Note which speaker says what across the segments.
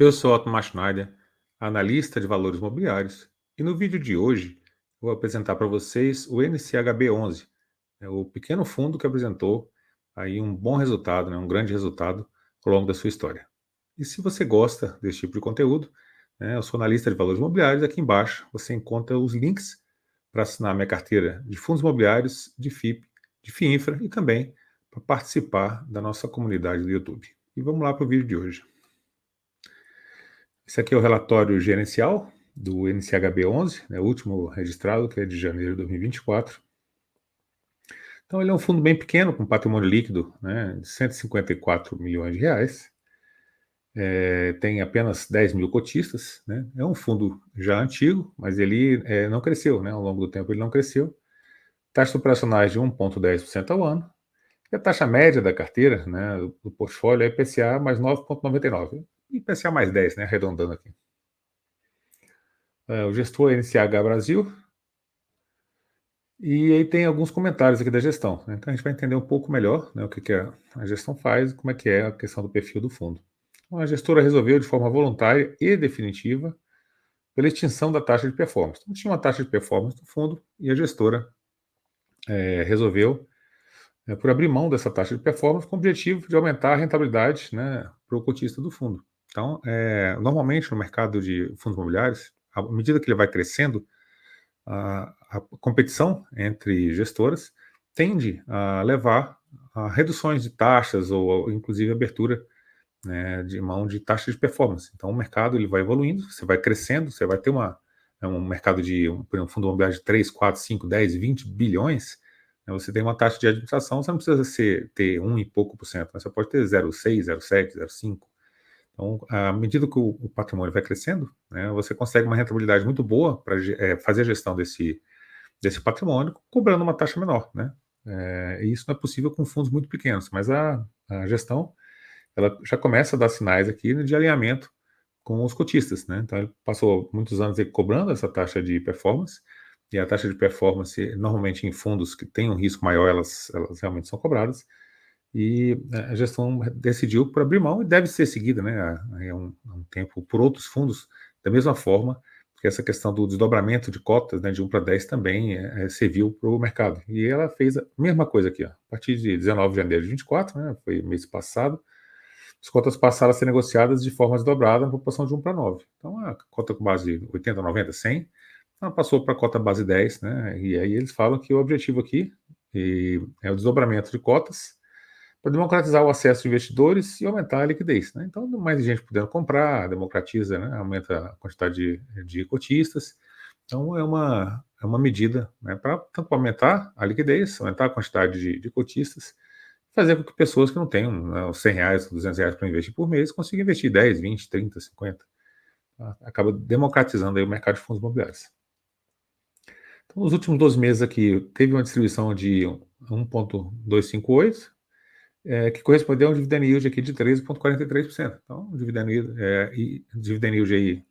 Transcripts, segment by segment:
Speaker 1: Eu sou Otmar Schneider, analista de valores imobiliários, e no vídeo de hoje vou apresentar para vocês o NCHB11, o pequeno fundo que apresentou aí um bom resultado, um grande resultado ao longo da sua história. E se você gosta desse tipo de conteúdo, eu sou analista de valores imobiliários, aqui embaixo você encontra os links para assinar minha carteira de fundos imobiliários, de FIP, de FIINFRA e também para participar da nossa comunidade do YouTube. E vamos lá para o vídeo de hoje. Esse aqui é o relatório gerencial do NCHB11, o último registrado, que é de janeiro de 2024. Então, ele é um fundo bem pequeno, com patrimônio líquido de 154 milhões de reais. Tem apenas 10 mil cotistas. É um fundo já antigo, mas ele não cresceu. Ao longo do tempo, ele não cresceu. Taxas operacionais de 1,10% ao ano. E a taxa média da carteira, do portfólio, é IPCA mais 9,99%. IPCA mais 10, arredondando aqui. O gestor é NCH Brasil, e aí tem alguns comentários aqui da gestão. Então a gente vai entender um pouco melhor o que a gestão faz e como é que é a questão do perfil do fundo. Então, a gestora resolveu de forma voluntária e definitiva pela extinção da taxa de performance. Então tinha uma taxa de performance do fundo e a gestora resolveu por abrir mão dessa taxa de performance com o objetivo de aumentar a rentabilidade para o cotista do fundo. Então, normalmente no mercado de fundos imobiliários, à medida que ele vai crescendo, a competição entre gestoras tende a levar a reduções de taxas ou inclusive abertura de mão de taxa de performance. Então o mercado ele vai evoluindo, você vai crescendo, você vai ter um mercado de por exemplo, um fundo imobiliário de 3, 4, 5, 10, 20 bilhões, você tem uma taxa de administração, você não precisa ter 1 e pouco por cento, mas você pode ter 0,6, 0,7, 0,5. Então, à medida que o patrimônio vai crescendo, você consegue uma rentabilidade muito boa para fazer a gestão desse patrimônio, cobrando uma taxa menor. E isso não é possível com fundos muito pequenos, mas a gestão ela já começa a dar sinais aqui de alinhamento com os cotistas. Então, ele passou muitos anos cobrando essa taxa de performance, e a taxa de performance, normalmente em fundos que têm um risco maior, elas realmente são cobradas. E a gestão decidiu por abrir mão e deve ser seguida há um tempo por outros fundos, da mesma forma que essa questão do desdobramento de cotas de 1 para 10 também serviu para o mercado. E ela fez a mesma coisa aqui. A partir de 19 de janeiro de 2024, foi mês passado, as cotas passaram a ser negociadas de forma desdobrada na proporção de 1 para 9. Então, a cota com base 80, 90, 100, ela passou para a cota base 10, e aí eles falam que o objetivo aqui é o desdobramento de cotas para democratizar o acesso de investidores e aumentar a liquidez. Então, mais gente podendo comprar, democratiza, aumenta a quantidade de cotistas. Então, é uma medida para tanto aumentar a liquidez, aumentar a quantidade de cotistas, fazer com que pessoas que não tenham os 100 reais, 200 reais para investir por mês, consigam investir 10, 20, 30, 50. Acaba democratizando aí o mercado de fundos imobiliários. Então, nos últimos 12 meses aqui, teve uma distribuição de 1,258, que correspondeu a um dividend yield aqui de 13,43%. Então, um dividend yield aí,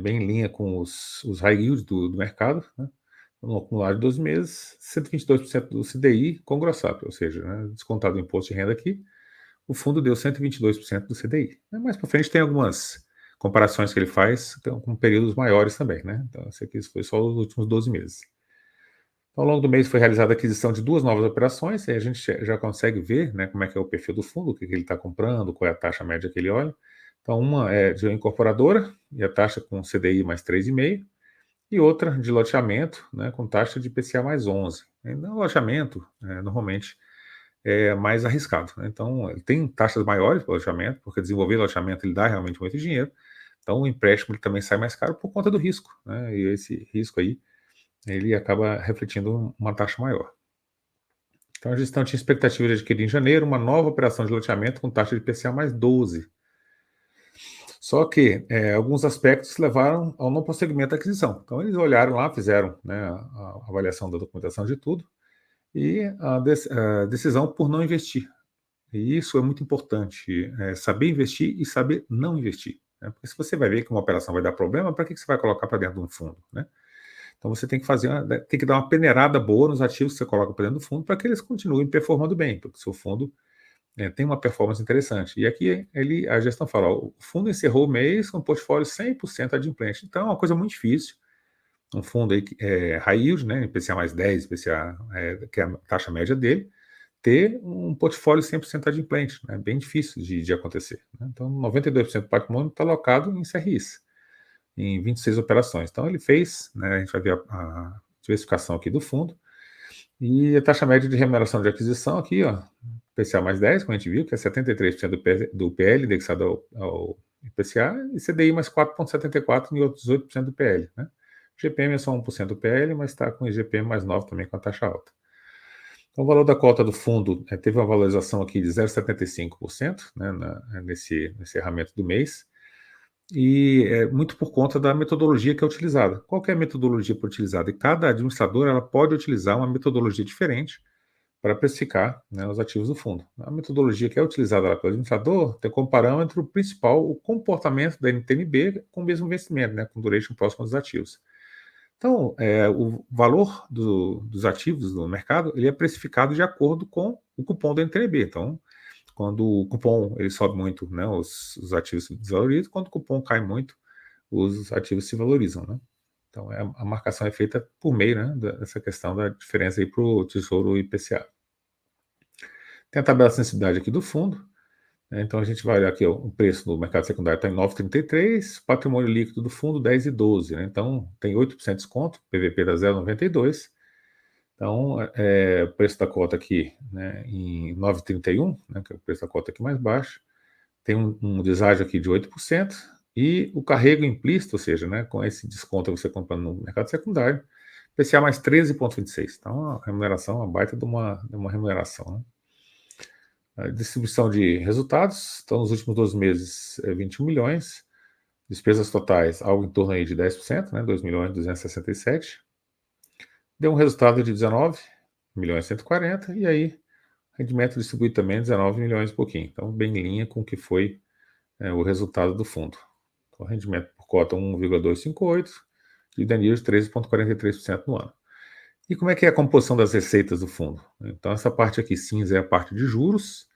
Speaker 1: bem em linha com os high yields do mercado, no acumulado de 12 meses, 122% do CDI com gross up, ou seja, descontado o imposto de renda aqui, o fundo deu 122% do CDI. Mais para frente tem algumas comparações que ele faz com períodos maiores também. Então, esse aqui foi só os últimos 12 meses. Ao longo do mês foi realizada a aquisição de 2 novas operações, e a gente já consegue ver como é que é o perfil do fundo, o que ele está comprando, qual é a taxa média que ele olha. Então, uma é de uma incorporadora, e a taxa com CDI mais 3,5%, e outra de loteamento, com taxa de IPCA mais 11%. No loteamento, normalmente, é mais arriscado. Então, ele tem taxas maiores para loteamento, porque desenvolver loteamento ele dá realmente muito dinheiro. Então, o empréstimo ele também sai mais caro por conta do risco. E esse risco aí, ele acaba refletindo uma taxa maior. Então, a gestão tinha expectativa de adquirir em janeiro uma nova operação de loteamento com taxa de IPCA mais 12%. Só que alguns aspectos levaram ao não prosseguimento da aquisição. Então, eles olharam lá, fizeram a avaliação da documentação de tudo, e a decisão por não investir. E isso é muito importante, saber investir e saber não investir. Porque se você vai ver que uma operação vai dar problema, para que você vai colocar para dentro de um fundo? Então você tem que dar uma peneirada boa nos ativos que você coloca para dentro do fundo para que eles continuem performando bem, porque o seu fundo tem uma performance interessante. E aqui a gestão fala, ó, o fundo encerrou o mês com um portfólio 100% adimplente. Então é uma coisa muito difícil. Um fundo aí high yield, né, IPCA mais 10, IPCA, que é a taxa média dele, ter um portfólio 100% adimplente, né, bem difícil de acontecer. Né? Então 92% do patrimônio está alocado em CRIs, em 26 operações. Então ele fez, né, a gente vai ver a diversificação aqui do fundo, e a taxa média de remuneração de aquisição aqui, ó, IPCA mais 10, como a gente viu, que é 73% do PL indexado ao IPCA, e CDI mais 4,74 e outros 18% do PL. Né? O GPM é só 1% do PL, mas está com o IGPM mais 9 também, com a taxa alta. Então, o valor da cota do fundo teve uma valorização aqui de 0,75%, né, nesse encerramento do mês, e é muito por conta da metodologia que é utilizada. Qual que é a metodologia utilizada? E cada administradora ela pode utilizar uma metodologia diferente para precificar, né, os ativos do fundo. A metodologia que é utilizada lá pelo administrador tem como parâmetro principal o comportamento da NTNB com o mesmo vencimento, né, com duration próximo dos ativos. Então, o valor dos ativos no mercado ele é precificado de acordo com o cupom da NTNB. Então, quando o cupom ele sobe muito, né, os ativos se desvalorizam. Quando o cupom cai muito, os ativos se valorizam, né? Então, a marcação é feita por meio, né, dessa questão da diferença aí para o Tesouro IPCA. Tem a tabela de sensibilidade aqui do fundo. Né, então, a gente vai olhar aqui, ó, o preço no mercado secundário está em 9,33, patrimônio líquido do fundo 10,12. Né? Então, tem 8% de desconto, PVP da 0,92. Então, o preço da cota aqui, né, em 9,31, né, que é o preço da cota aqui mais baixo, tem um deságio aqui de 8%, e o carrego implícito, ou seja, né, com esse desconto que você compra no mercado secundário, PCA mais 13,26. Então, a remuneração, uma baita de uma remuneração. Né? A distribuição de resultados, então, nos últimos 12 meses, 21 milhões, despesas totais, algo em torno aí de 10%, né, 2 milhões 267, deu um resultado de 19 milhões 140, e aí rendimento distribuído também 19 milhões e pouquinho. Então, bem em linha com o que foi o resultado do fundo. Então, rendimento por cota 1,258, dividend yield 13,43% no ano. E como é que é a composição das receitas do fundo? Então, essa parte aqui cinza é a parte de juros,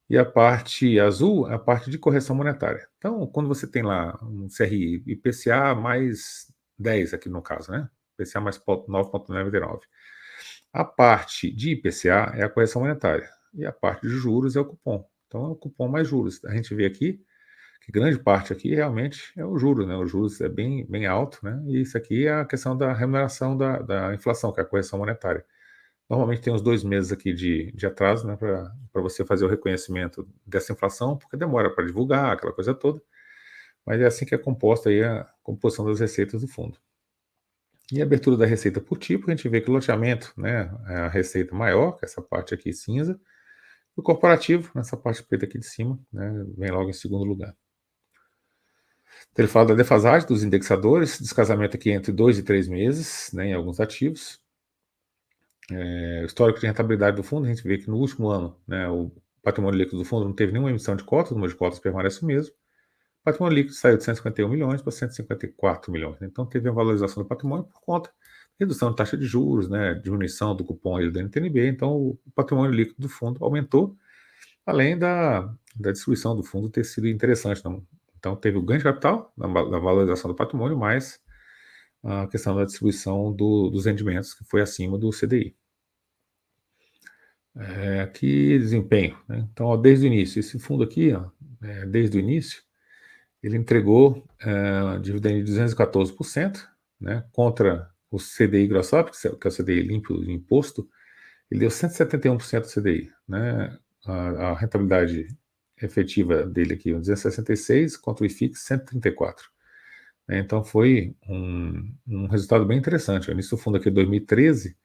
Speaker 1: e a parte azul é a parte de correção monetária. Então, quando você tem lá um CRI IPCA mais 10 aqui no caso, né? IPCA mais 9,99. A parte de IPCA é a correção monetária e a parte de juros é o cupom. Então, é o cupom mais juros. A gente vê aqui que grande parte aqui realmente é o juros, né? O juros é bem, bem alto, né? E isso aqui é a questão da remuneração da inflação, que é a correção monetária. Normalmente tem uns 2 meses aqui de atraso, né, para você fazer o reconhecimento dessa inflação, porque demora para divulgar, aquela coisa toda. Mas é assim que é composta aí a composição das receitas do fundo. E a abertura da receita por tipo, a gente vê que o loteamento, né, é a receita maior, que é essa parte aqui cinza. O corporativo, nessa parte preta aqui de cima, né, vem logo em segundo lugar. Então, ele fala da defasagem dos indexadores, descasamento aqui entre 2 e 3 meses, né, em alguns ativos. O histórico de rentabilidade do fundo, a gente vê que no último ano, né, o patrimônio líquido do fundo não teve nenhuma emissão de cotas, o número de cotas permanece o mesmo. O patrimônio líquido saiu de 151 milhões para 154 milhões. Né? Então, teve uma valorização do patrimônio por conta da redução de taxa de juros, né, diminuição do cupom do NTNB. Então, o patrimônio líquido do fundo aumentou, além da distribuição do fundo ter sido interessante. Então, teve o ganho de capital na valorização do patrimônio, mais a questão da distribuição dos rendimentos, que foi acima do CDI. Aqui, desempenho. Né? Então, ó, desde o início, esse fundo aqui, ó, desde o início, ele entregou dividendo de 214%, né, contra o CDI gross up, que é o CDI limpo de imposto, ele deu 171% do CDI. Né? A rentabilidade efetiva dele aqui, 266, contra o IFIX, 134. Então, foi um resultado bem interessante. O início do fundo aqui, 2013,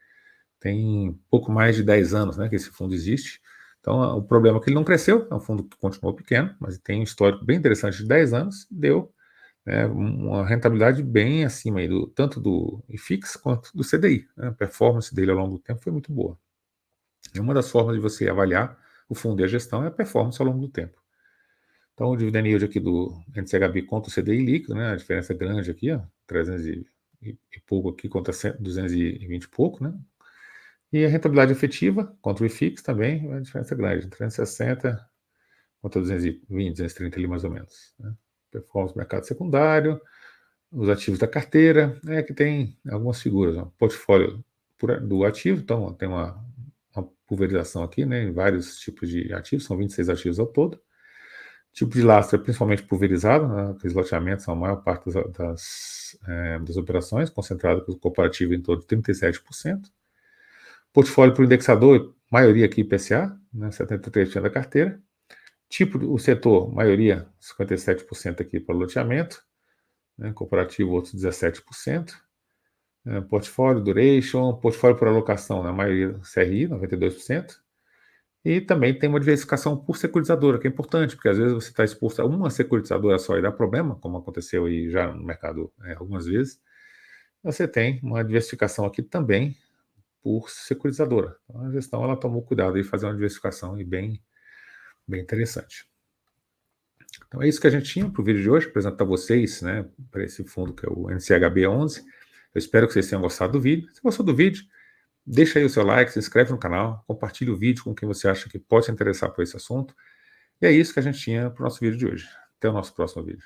Speaker 1: tem pouco mais de 10 anos, né, que esse fundo existe. Então, o problema é que ele não cresceu, é um fundo que continuou pequeno, mas tem um histórico bem interessante de 10 anos, deu, né, uma rentabilidade bem acima aí tanto do IFIX quanto do CDI. Né, a performance dele ao longo do tempo foi muito boa. E uma das formas de você avaliar o fundo e a gestão é a performance ao longo do tempo. Então, o dividend yield aqui do NCHB contra o CDI líquido, né, a diferença é grande aqui, ó, 300 e pouco aqui contra 220 e pouco, né, E a rentabilidade efetiva contra o IFIX também, a diferença é grande, 360 contra 220, 230 ali mais ou menos, né? Performance do mercado secundário, os ativos da carteira, que tem algumas figuras, ó, portfólio do ativo, então tem uma pulverização aqui, né, em vários tipos de ativos, são 26 ativos ao todo. Tipo de lastro é principalmente pulverizado, né, os loteamentos são a maior parte das operações, concentrado com o comparativo em torno de 37%. Portfólio por indexador, maioria aqui IPCA, né, 73% da carteira. Tipo, o setor, maioria, 57% aqui para loteamento, né, corporativo, outros 17%. Portfólio, duration, portfólio por alocação, na maioria CRI, 92%. E também tem uma diversificação por securitizadora, que é importante, porque às vezes você está exposto a uma securitizadora só e dá problema, como aconteceu aí já no mercado algumas vezes. Você tem uma diversificação aqui também por securitizadora. Então, a gestão ela tomou cuidado de fazer uma diversificação e bem interessante. Então é isso que a gente tinha para o vídeo de hoje, apresentar vocês, né, para esse fundo que é o NCHB11. Eu espero que vocês tenham gostado do vídeo. Se gostou do vídeo, deixa aí o seu like, se inscreve no canal, compartilhe o vídeo com quem você acha que pode se interessar por esse assunto. E é isso que a gente tinha para o nosso vídeo de hoje. Até o nosso próximo vídeo.